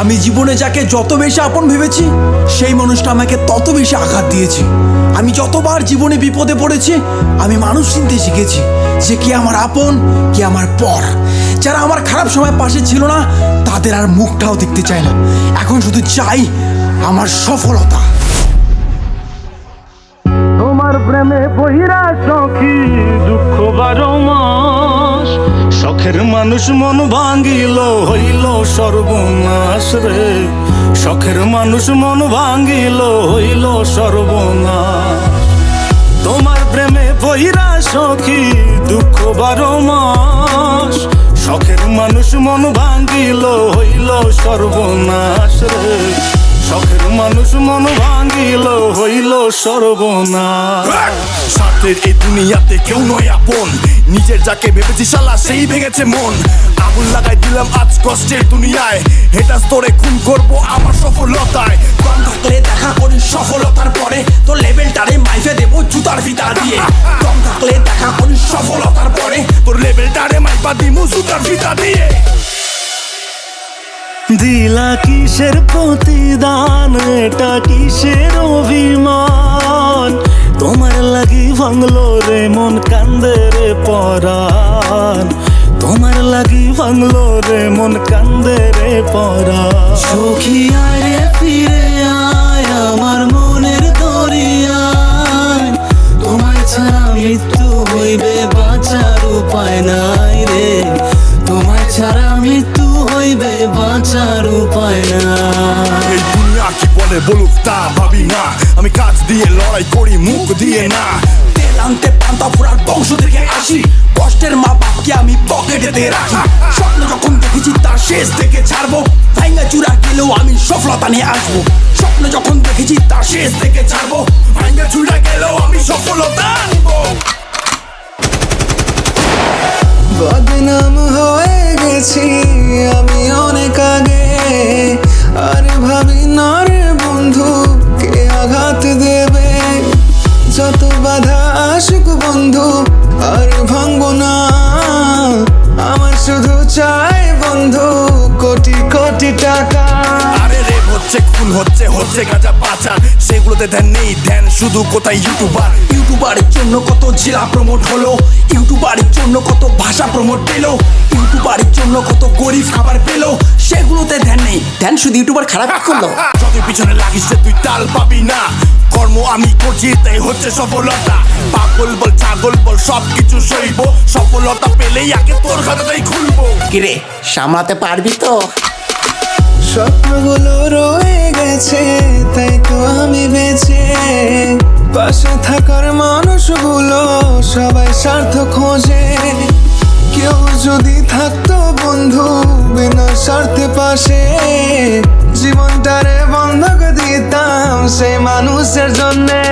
আমি জীবনে যাকে যত বেশি আপন ভেবেছি সেই মানুষটা আমাকে তত বেশি আঘাত দিয়েছে। আমি যতবার জীবনে বিপদে পড়েছি আমি মানুষ চিনতে শিখেছি যে কে আমার আপন কে আমার পর। যারা আমার খারাপ সময় পাশে ছিল না তাদের আর মুখটাও দেখতে চায় না, এখন শুধু চাই আমার সফলতা। তোমার প্রেমে বহিরা সখী দুঃখ 12 মাস, শখের মানুষ মন ভাঙ্গিল হইল সর্বনাশ রে, শখের মানুষ মন ভাঙ্গিল হইল সর্বনাশ। তোমার প্রেমে বহিরা সখী দুঃখ 12 মাস, শখের মানুষ মন ভাঙ্গিল হইল সর্বনাশ রে, শখের মানুষ মন ভাঙ্গিল হইল সর্বনাশ। স্বার্থের এই দুনিয়াতে কেউ নয় আপন, নিজের যাকে ভেবেছি শালা সেই ভেঙেছে মন। আগুন লাগাই দিলাম আজ কষ্টের দুনিয়ায়, এটা স্তরে খুন করবো আমার সফলতায়। কম থাকলে দেখা করি সফলতার পরে তোর লেভেলটারে মাইফে দেবো জুতার ফিতা দিয়ে। কম থাকলে দেখা করি সফলতার পরে তোর লেভেলটারে মাইপা দিমু জুতার ফিতা দিয়ে। দিলা কিসের প্রতিদান, এটা কিসের অভিমান, তোমার লাগি ভাঙলো রে মন কান্দে রে পরাণ, তোমার লাগি ভাঙলো রে মন কান্দে রে পরাণ। সখী আয় রে ফিরে আয় আমার মনের দরিয়ায়, তোমায় ছাড়া মৃত্যু হইবে বাঁচার উপায় নাই রে, তোমায় ছাড়া মৃত্যু হইবে বাঁচার উপায় নাই। এই দুনিয়া কি বলে বলুক তা ভাবি না, আমি কাজ দিয়ে লড়াই করি মুখ দিয়ে না। তেল আনতে পান্তা ফুরার বংশ থেকে আসি, কষ্টের মা বাপকে আমি পকেটেতে রাখি। স্বপ্ন যখন দেখেছি তার শেষ থেকে ছাড়বো, ভাঙ্গা চূড়া গেলেও আমি সফলতা নিয়ে আসবো। স্বপ্ন যখন দেখেছি তার শেষ থেকে ছাড়বো, ভাঙ্গা চুড়া গেলেও আমি সফলতা আনবো। বদনাম হয়ে গেছি আমি অনেক আগে, আর ভাবি না রে বন্ধু কে আঘাত দেবে। যত বাধা আসুক বন্ধু আর ভাঙবো না, আমার শুধু চাই বন্ধু কোটি কোটি টাকা। আরে রেপ হচ্ছে খুন হচ্ছে হচ্ছে গাঁজা পাচার, সেগুলোতে ধ্যান নেই, ধ্যান শুধু কোথায় ইউটিউবার। ইউটিউবারের জন্য কত জেলা প্রমোট হলো, ইউটিউবারের জন্য কত ভাষা প্রমোট পেলো, ইউটিউবারের জন্য কত গরিব খাবার পেলো, সেগুলোতে ধ্যান নেই, ধ্যান শুধু ইউটিউবার খারাপ করলো। যত পিছনে লাগিস তুই তাল পাবি না, কর্ম আমি করছি তাই হচ্ছে সফলতা। পাগল বল ছাগল বল সবকিছু সইব, সফলতা পেলেই আগে তোর খাতাটাই খুলবো। কিরে সামলাতে পারবি তো? স্বপ্নগুলো রয়ে গেছে তাই তো আমি বেঁচে, পাশে থাকার মানুষগুলো সবাই স্বার্থ খোঁজে। কেউ যদি থাকতো বন্ধু বিনা স্বার্থে পাশে, জীবনটারে বন্ধক দিতাম সেই মানুষের জন্যে।